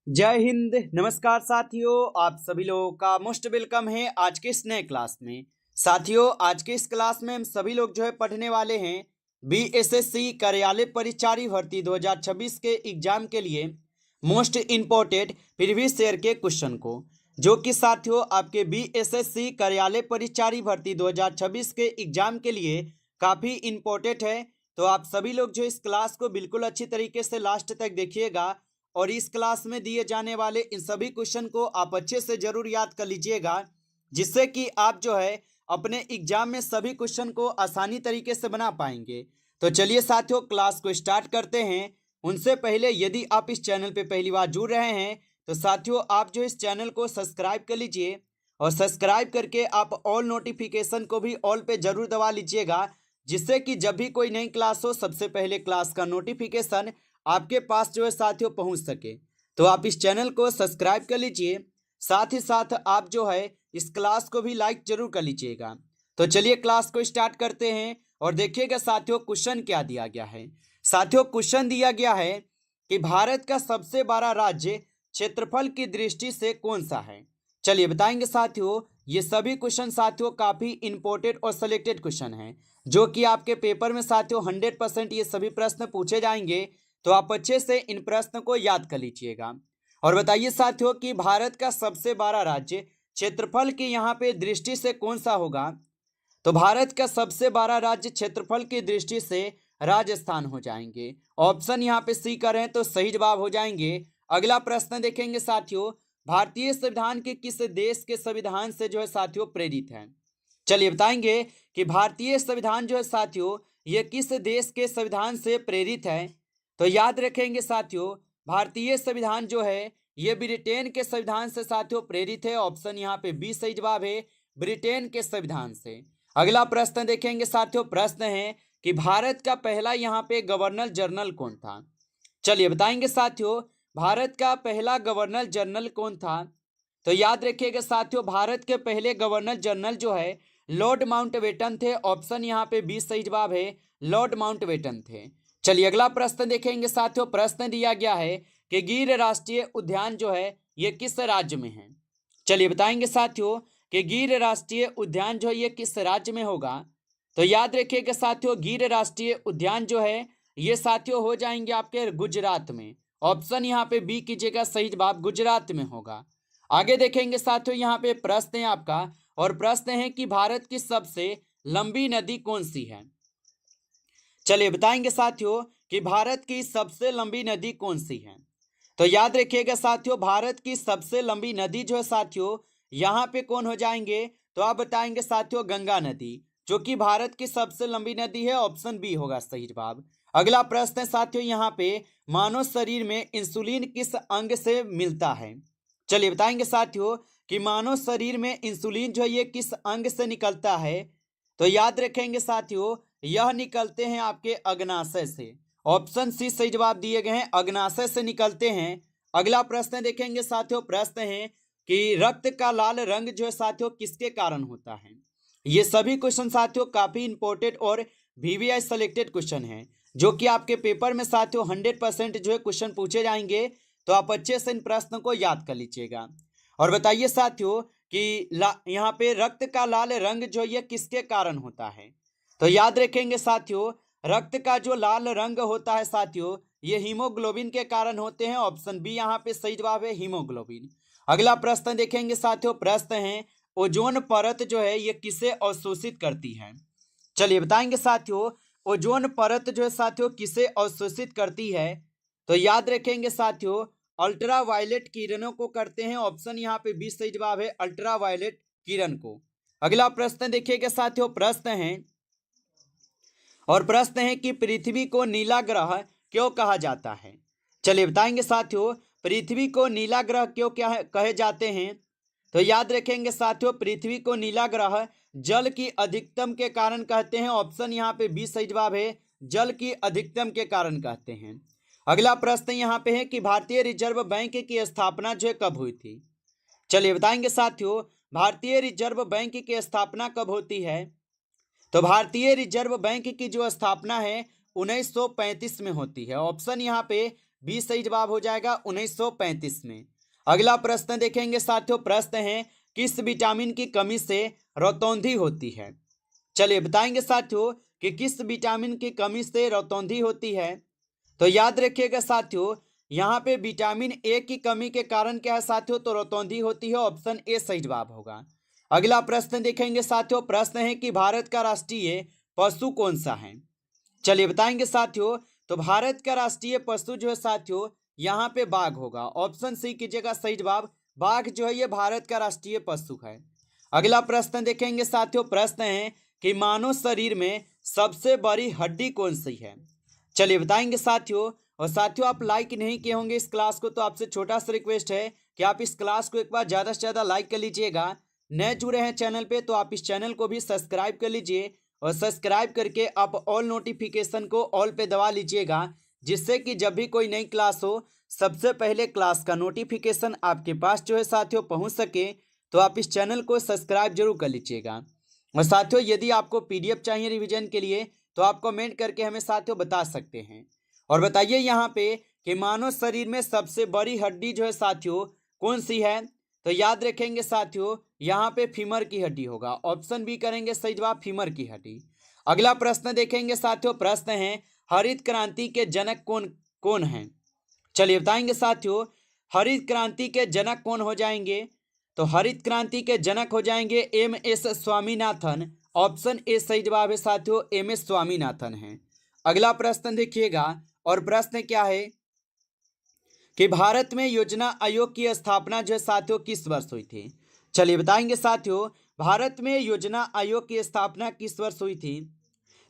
जय हिंद। नमस्कार साथियों, आप सभी लोगों का मोस्ट वेलकम है आज के इस नए क्लास में। साथियों, आज के इस क्लास में हम सभी लोग पढ़ने वाले हैं बीएसएससी कार्यालय परिचारी भर्ती 2026 के एग्जाम के लिए मोस्ट इम्पोर्टेंट प्रीवियस ईयर के क्वेश्चन को, जो कि साथियों आपके बीएसएससी कार्यालय परिचारी भर्ती 2026 के एग्जाम के लिए काफ़ी इम्पोर्टेंट है। तो आप सभी लोग इस क्लास को बिल्कुल अच्छी तरीके से लास्ट तक देखिएगा और इस क्लास में दिए जाने वाले इन सभी क्वेश्चन को आप अच्छे से जरूर याद कर लीजिएगा, जिससे कि आप अपने एग्जाम में सभी क्वेश्चन को आसानी तरीके से बना पाएंगे। तो चलिए साथियों, क्लास को स्टार्ट करते हैं। उनसे पहले यदि आप इस चैनल पे पहली बार जुड़ रहे हैं तो साथियों आप इस चैनल को सब्सक्राइब कर लीजिए और सब्सक्राइब करके आप ऑल नोटिफिकेशन को भी ऑल पे जरूर दबा लीजिएगा, जिससे कि जब भी कोई नई क्लास हो सबसे पहले क्लास का नोटिफिकेशन आपके पास साथियों पहुंच सके। तो आप इस चैनल को सब्सक्राइब कर लीजिए, साथ ही साथ आप इस क्लास को भी लाइक जरूर कर लीजिएगा। तो चलिए क्लास को स्टार्ट करते हैं और देखिएगा साथियों क्वेश्चन क्या दिया गया है। साथियों क्वेश्चन दिया गया है कि भारत का सबसे बड़ा राज्य क्षेत्रफल की दृष्टि से कौन सा है। चलिए बताएंगे साथियों। ये सभी क्वेश्चन साथियों काफी इंपॉर्टेंट और सिलेक्टेड क्वेश्चन हैं, जो कि आपके पेपर में साथियों 100% ये सभी प्रश्न पूछे जाएंगे। तो आप अच्छे से इन प्रश्न को याद कर लीजिएगा और बताइए साथियों कि भारत का सबसे बड़ा राज्य क्षेत्रफल की यहाँ पे दृष्टि से कौन सा होगा। तो भारत का सबसे बड़ा राज्य क्षेत्रफल की दृष्टि से राजस्थान हो जाएंगे। ऑप्शन यहाँ पे सी करें तो सही जवाब हो जाएंगे। अगला प्रश्न देखेंगे साथियों, भारतीय संविधान के किस देश के संविधान से साथियों प्रेरित है। चलिए बताएंगे कि भारतीय संविधान साथियों ये किस देश के संविधान से प्रेरित है। तो याद रखेंगे साथियों, भारतीय संविधान ये ब्रिटेन के संविधान से साथियों प्रेरित है। ऑप्शन यहाँ पे बी सही जवाब है, ब्रिटेन के संविधान से। अगला प्रश्न देखेंगे साथियों, प्रश्न है कि भारत का पहला यहाँ पे गवर्नर जनरल कौन था। चलिए बताएंगे साथियों, भारत का पहला गवर्नर जनरल कौन था। तो याद रखिएगा साथियों, भारत के पहले गवर्नर जनरल लॉर्ड माउंटबेटन थे। ऑप्शन यहाँ पे बी सही जवाब है, लॉर्ड माउंटबेटन थे। चलिए अगला प्रश्न देखेंगे साथियों, प्रश्न दिया गया है कि गिर राष्ट्रीय उद्यान ये किस राज्य में है। चलिए बताएंगे साथियों कि गिर राष्ट्रीय उद्यान ये किस राज्य में होगा। तो याद रखिएगा साथियों, गिर राष्ट्रीय उद्यान ये साथियों हो जाएंगे आपके गुजरात में। ऑप्शन यहाँ पे बी कीजिएगा, सही जवाब गुजरात में होगा। आगे देखेंगे साथियों, यहाँ पे प्रश्न है आपका और प्रश्न है कि भारत की सबसे लंबी नदी कौन सी है। चलिए बताएंगे साथियों कि भारत की सबसे लंबी नदी कौन सी है। तो याद रखिएगा साथियों, भारत की सबसे लंबी नदी साथियों यहाँ पे कौन हो जाएंगे। तो आप बताएंगे साथियों गंगा नदी, जो कि भारत की सबसे लंबी नदी है। ऑप्शन बी होगा सही जवाब। अगला प्रश्न है साथियों, यहाँ पे मानव शरीर में इंसुलिन किस अंग से मिलता है। चलिए बताएंगे साथियों कि मानव शरीर में इंसुलिन ये किस अंग से निकलता है। तो याद रखेंगे साथियों, यह निकलते हैं आपके अग्नाशय से। ऑप्शन सी सही जवाब दिए गए हैं, अग्नाशय से निकलते हैं। अगला प्रश्न देखेंगे साथियों, प्रश्न है कि रक्त का लाल रंग साथियों किसके कारण होता है। ये सभी क्वेश्चन साथियों काफी इंपॉर्टेंट और वीवीआई सेलेक्टेड क्वेश्चन है, जो कि आपके पेपर में साथियों 100% क्वेश्चन पूछे जाएंगे। तो आप अच्छे से इन प्रश्न को याद कर लीजिएगा और बताइए साथियों कि यहाँ पे रक्त का लाल रंग ये किसके कारण होता है। तो याद रखेंगे साथियों, रक्त का लाल रंग होता है साथियों ये हीमोग्लोबिन के कारण होते हैं। ऑप्शन बी यहाँ पे सही जवाब है, हीमोग्लोबिन। अगला प्रश्न देखेंगे साथियों, प्रश्न है ओजोन परत ये किसे अवशोषित करती है। चलिए बताएंगे साथियों, ओजोन परत साथियों किसे अवशोषित करती है। तो याद रखेंगे साथियों, अल्ट्रा वायलेट किरणों को करते हैं। ऑप्शन यहाँ पे बी सही जवाब है, अल्ट्रा वायलेट किरण को। अगला प्रश्न देखिएगा साथियों, प्रश्न है और प्रश्न है कि पृथ्वी को नीला ग्रह क्यों कहा जाता है। चलिए बताएंगे साथियों, पृथ्वी को नीला ग्रह क्यों क्या कहे जाते हैं। तो याद रखेंगे साथियों, पृथ्वी को नीला ग्रह जल की अधिकतम के कारण कहते हैं। ऑप्शन यहाँ पे बी सही जवाब है, जल की अधिकतम के कारण कहते हैं। अगला प्रश्न यहाँ पे है कि भारतीय रिजर्व बैंक की स्थापना कब हुई थी। चलिए बताएंगे साथियों, भारतीय रिजर्व बैंक की स्थापना कब होती है। तो भारतीय रिजर्व बैंक की स्थापना है 1935 में होती है। ऑप्शन यहाँ पे बी सही जवाब हो जाएगा 1935 में। अगला प्रश्न देखेंगे साथियों, प्रश्न है किस विटामिन की कमी से रतौंधी होती है। चलिए बताएंगे साथियों कि किस विटामिन की कमी से रतौंधी होती है। तो याद रखिएगा साथियों, यहाँ पे विटामिन ए की कमी के कारण क्या है साथियों, तो रतौंधी होती है। ऑप्शन ए सही जवाब होगा। अगला प्रश्न देखेंगे साथियों, प्रश्न है कि भारत का राष्ट्रीय पशु कौन सा है। चलिए बताएंगे साथियों, तो भारत का राष्ट्रीय पशु जो है साथियों, यहाँ पे बाघ होगा। ऑप्शन सी कीजिएगा सही जवाब। बाघ जो है ये भारत का राष्ट्रीय पशु है। अगला प्रश्न देखेंगे साथियों, प्रश्न है कि मानव शरीर में सबसे बड़ी हड्डी कौन सी है। चलिए बताएंगे साथियों, और साथियों आप लाइक नहीं किए होंगे इस क्लास को, तो आपसे छोटा सा रिक्वेस्ट है कि आप इस क्लास को एक बार ज़्यादा से ज़्यादा लाइक कर लीजिएगा। नए जुड़े हैं चैनल पे तो आप इस चैनल को भी सब्सक्राइब कर लीजिए, और सब्सक्राइब करके आप ऑल नोटिफिकेशन को ऑल पे दबा लीजिएगा, जिससे कि जब भी कोई नई क्लास हो सबसे पहले क्लास का नोटिफिकेशन आपके पास जो है साथियों पहुंच सके। तो आप इस चैनल को सब्सक्राइब जरूर कर लीजिएगा। और साथियों यदि आपको पीडीएफ चाहिए रिवीजन के लिए तो आप कमेंट करके हमें साथियों बता सकते हैं। और बताइए यहाँ पे कि मानव शरीर में सबसे बड़ी हड्डी जो है साथियों कौन सी है। तो याद रखेंगे साथियों, यहाँ पे फीमर की हड्डी होगा। ऑप्शन बी करेंगे सही जवाब, फीमर की हड्डी। अगला प्रश्न देखेंगे साथियों, प्रश्न है हरित क्रांति के जनक कौन कौन है। चलिए बताएंगे साथियों, हरित क्रांति के जनक कौन हो जाएंगे। तो हरित क्रांति के जनक हो जाएंगे एम.एस. स्वामीनाथन। ऑप्शन ए सही जवाब है साथियों, एम.एस. स्वामीनाथन है। अगला प्रश्न देखिएगा, और प्रश्न क्या है कि भारत में योजना आयोग की स्थापना जो है साथियों किस वर्ष हुई थी। चलिए बताएंगे साथियों, भारत में योजना आयोग की स्थापना किस वर्ष हुई थी।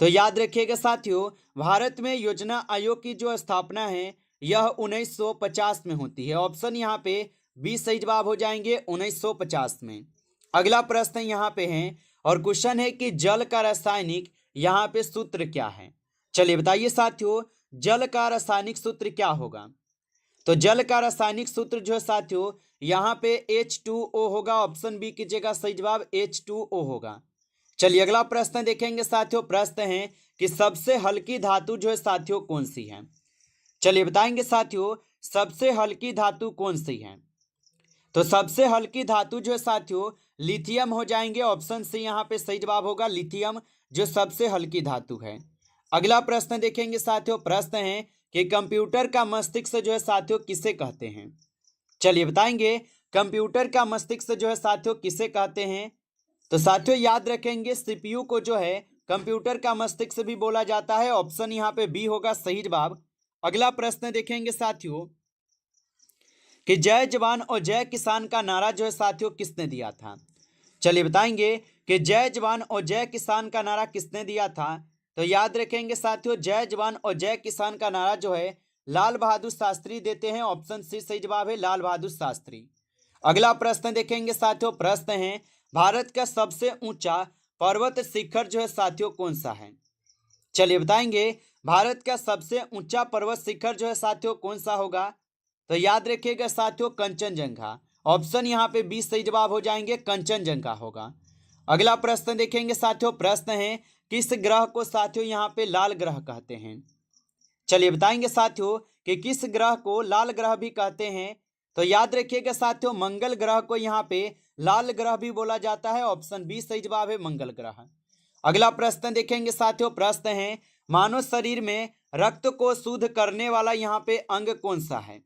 तो याद रखिएगा साथियों, भारत में योजना आयोग की जो स्थापना है यह 1950 में होती है। ऑप्शन यहाँ पे बी सही जवाब हो जाएंगे 1950 में। अगला प्रश्न यहाँ पे है, और क्वेश्चन है कि जल का रासायनिक यहाँ पे सूत्र क्या है। चलिए बताइए साथियों, जल का रासायनिक सूत्र क्या होगा। तो जल का रासायनिक सूत्र जो है साथियों यहाँ पे H2O होगा। ऑप्शन बी कीजिएगा सही जवाब, H2O होगा। चलिए अगला प्रश्न देखेंगे साथियों, प्रश्न है कि सबसे हल्की धातु जो है साथियों कौन सी है। चलिए बताएंगे साथियों, सबसे हल्की धातु कौन सी है। तो सबसे हल्की धातु जो है साथियों लिथियम हो जाएंगे। ऑप्शन सी यहाँ पे सही जवाब होगा, लिथियम जो सबसे हल्की धातु है। अगला प्रश्न देखेंगे साथियों, प्रश्न है कि कंप्यूटर का मस्तिष्क जो है साथियों किसे कहते हैं। चलिए बताएंगे, कंप्यूटर का मस्तिष्क जो है साथियों किसे कहते हैं। तो साथियों याद रखेंगे, सीपीयू को जो है कंप्यूटर का मस्तिष्क भी बोला जाता है। ऑप्शन यहाँ पे बी होगा सही जवाब। अगला प्रश्न देखेंगे साथियों कि जय जवान और जय किसान का नारा जो है साथियों किसने दिया था। चलिए बताएंगे कि जय जवान और जय किसान का नारा किसने दिया था। तो याद रखेंगे साथियों, जय जवान और जय किसान का नारा जो है लाल बहादुर शास्त्री देते हैं। ऑप्शन सी सही जवाब है, लाल बहादुर शास्त्री। अगला प्रश्न देखेंगे साथियों, प्रश्न है भारत का सबसे ऊंचा पर्वत शिखर जो है साथियों कौन सा है। चलिए बताएंगे, भारत का सबसे ऊंचा पर्वत शिखर जो है साथियों कौन सा होगा। तो याद रखिएगा साथियों, कंचनजंगा। ऑप्शन यहाँ पे 20 सही जवाब हो जाएंगे, कंचनजंगा होगा। अगला प्रश्न देखेंगे साथियों, प्रश्न है किस ग्रह को साथियों यहाँ पे लाल ग्रह कहते हैं। चलिए बताएंगे साथियों कि किस ग्रह को लाल ग्रह भी कहते हैं। तो याद रखिएगा साथियों, मंगल ग्रह को यहाँ पे लाल ग्रह भी बोला जाता है। ऑप्शन बी सही जवाब है, मंगल ग्रह। अगला प्रश्न देखेंगे साथियों, प्रश्न है मानव शरीर में रक्त को शुद्ध करने वाला यहाँ पे अंग कौन सा है।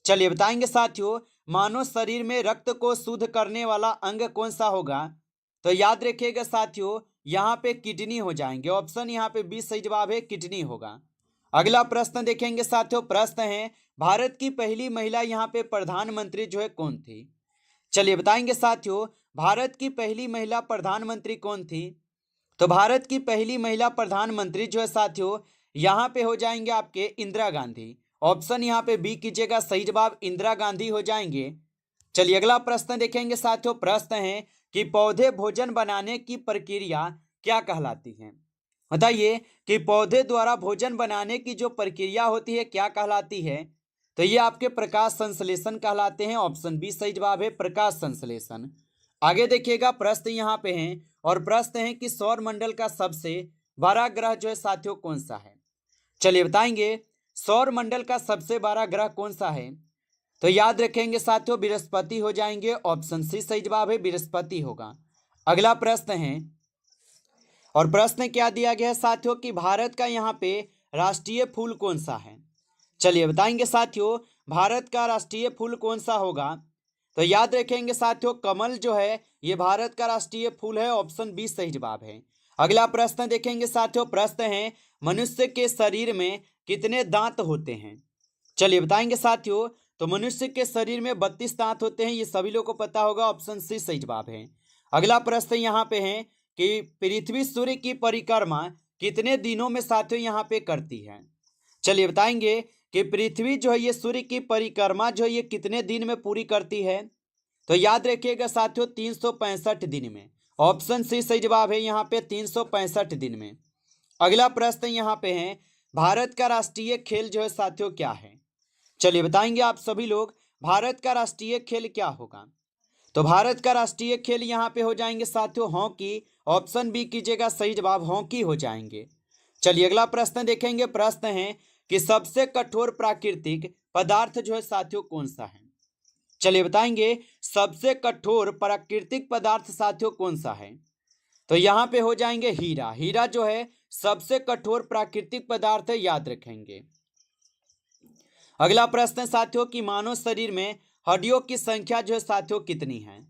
चलिए बताएंगे साथियों, मानव शरीर में रक्त को शुद्ध करने वाला अंग कौन सा होगा। तो याद रखिएगा साथियों, यहाँ पे किडनी हो जाएंगे। ऑप्शन यहाँ पे बी सही जवाब है, किडनी होगा। अगला प्रश्न देखेंगे साथियों, प्रश्न है भारत की पहली महिला यहाँ पे प्रधानमंत्री जो है कौन थी। चलिए बताएंगे साथियों, भारत की पहली महिला प्रधानमंत्री कौन थी। तो भारत की पहली महिला प्रधानमंत्री जो है साथियों यहाँ पे हो जाएंगे आपके इंदिरा गांधी। ऑप्शन यहाँ पे बी कीजिएगा सही जवाब, इंदिरा गांधी हो जाएंगे। चलिए अगला प्रश्न देखेंगे साथियों, प्रश्न है कि पौधे भोजन बनाने की प्रक्रिया क्या कहलाती है। बताइए कि पौधे द्वारा भोजन बनाने की जो प्रक्रिया होती है क्या कहलाती है। तो ये आपके प्रकाश संश्लेषण कहलाते हैं। ऑप्शन बी सही जवाब है, प्रकाश संश्लेषण। आगे देखिएगा, प्रश्न यहाँ पे हैं, और प्रश्न है कि सौर मंडल का सबसे बड़ा ग्रह जो है साथियों कौन सा है। चलिए बताएंगे, सौर मंडल का सबसे बड़ा ग्रह कौन सा है? तो याद रखेंगे साथियों, बृहस्पति हो जाएंगे। ऑप्शन सी सही जवाब है, बृहस्पति होगा। अगला प्रश्न है, और प्रश्न क्या दिया गया है साथियों कि भारत का यहाँ पे राष्ट्रीय फूल कौन सा है? चलिए बताएंगे साथियों, भारत का राष्ट्रीय फूल कौन सा होगा? तो याद रखेंगे साथियों, कमल जो है ये भारत का राष्ट्रीय फूल है। ऑप्शन बी सही जवाब है। अगला प्रश्न देखेंगे साथियों, प्रश्न है मनुष्य के शरीर में कितने दांत होते हैं? चलिए बताएंगे साथियों, तो मनुष्य के शरीर में 32 दांत होते हैं, ये सभी लोग को पता होगा। ऑप्शन सी सही जवाब है। अगला प्रश्न यहाँ पे है कि पृथ्वी सूर्य की परिक्रमा कितने दिनों में साथियों यहाँ पे करती है? चलिए बताएंगे कि पृथ्वी जो है ये सूर्य की परिक्रमा जो है ये कितने दिन में पूरी करती है? तो याद रखिएगा साथियों, 365 दिन में। ऑप्शन सी सही जवाब है यहाँ पे, 365 दिन में। अगला प्रश्न यहाँ पे है, भारत का राष्ट्रीय खेल जो है साथियों क्या है? चलिए बताएंगे आप सभी लोग, भारत का राष्ट्रीय खेल क्या होगा? तो भारत का राष्ट्रीय खेल यहाँ पे हो जाएंगे साथियों हॉकी। ऑप्शन बी कीजिएगा, सही जवाब हॉकी हो जाएंगे। चलिए अगला प्रश्न देखेंगे, प्रश्न है कि सबसे कठोर प्राकृतिक पदार्थ जो है साथियों कौन सा है? चलिए बताएंगे, सबसे कठोर प्राकृतिक पदार्थ साथियों कौन सा है? तो यहाँ पे हो जाएंगे हीरा। हीरा जो है सबसे कठोर प्राकृतिक पदार्थ है, याद रखेंगे। अगला प्रश्न साथियों कि मानव शरीर में हड्डियों की संख्या जो है साथियों कितनी है?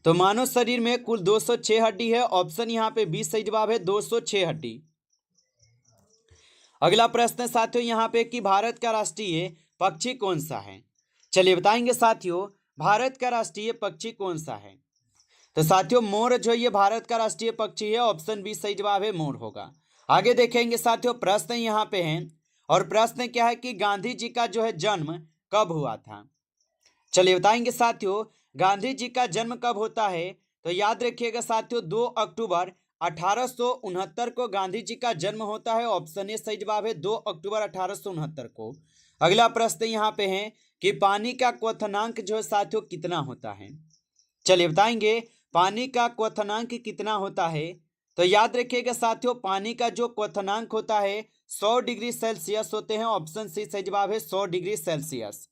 तो मानव शरीर में कुल 206 हड्डी है। ऑप्शन यहाँ पे 20 सही जवाब है, 206 हड्डी। अगला प्रश्न साथियों यहाँ पे कि भारत का राष्ट्रीय पक्षी कौन सा है? चलिए बताएंगे साथियों, भारत का राष्ट्रीय पक्षी कौन सा है? तो साथियों मोर जो ये भारत का राष्ट्रीय पक्षी है। ऑप्शन बी सही जवाब है, मोर होगा। आगे देखेंगे साथियों, प्रश्न यहाँ पे है, और प्रश्न क्या है कि गांधी जी का जो है जन्म कब हुआ था? चलिए बताएंगे साथियों, गांधी जी का जन्म कब होता है? तो याद रखिएगा साथियों, 2 अक्टूबर 1869 को गांधी जी का जन्म होता है। ऑप्शन ए सही जवाब है, 2 अक्टूबर 1869 को। अगला प्रश्न यहाँ पे है कि पानी का क्वथनांक जो है साथियों कितना होता है? चलिए बताएंगे, पानी का क्वथनांक कितना होता है? तो याद रखिएगा साथियों, पानी का जो क्वथनांक होता है 100 डिग्री सेल्सियस होते हैं। ऑप्शन सी सही जवाब है, 100 डिग्री सेल्सियस।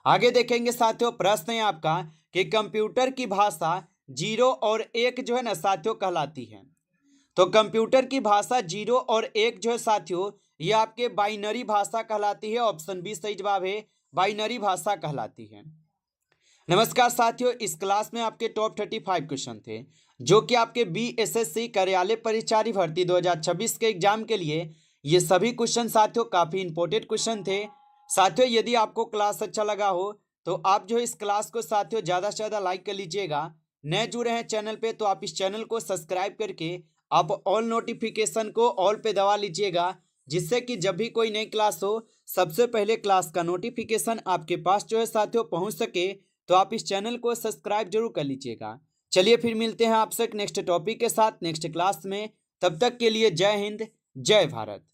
आगे देखेंगे साथियों, प्रश्न है आपका कि कंप्यूटर की भाषा 0 और 1 जो है ना साथियों कहलाती है। तो कंप्यूटर की भाषा 0 और 1 जो है साथियों ये आपके बाइनरी भाषा कहलाती है। ऑप्शन बी सही जवाब है, बाइनरी भाषा कहलाती है। नमस्कार साथियों, इस क्लास में आपके टॉप 35 क्वेश्चन थे जो कि आपके बीएसएससी कार्यालय परिचारी भर्ती 2026 के एग्जाम के लिए ये सभी क्वेश्चन साथियों काफ़ी इंपॉर्टेंट क्वेश्चन थे। साथियों यदि आपको क्लास अच्छा लगा हो तो आप जो इस क्लास को साथियों ज़्यादा से ज़्यादा लाइक कर लीजिएगा। नए जुड़े हैं चैनल पे तो आप इस चैनल को सब्सक्राइब करके आप ऑल नोटिफिकेशन को ऑल पे दबा लीजिएगा, जिससे कि जब भी कोई नई क्लास हो सबसे पहले क्लास का नोटिफिकेशन आपके पास जो है साथियों पहुंच सके। तो आप इस चैनल को सब्सक्राइब जरूर कर लीजिएगा। चलिए फिर मिलते हैं आपसे नेक्स्ट टॉपिक के साथ नेक्स्ट क्लास में। तब तक के लिए जय हिंद, जय भारत।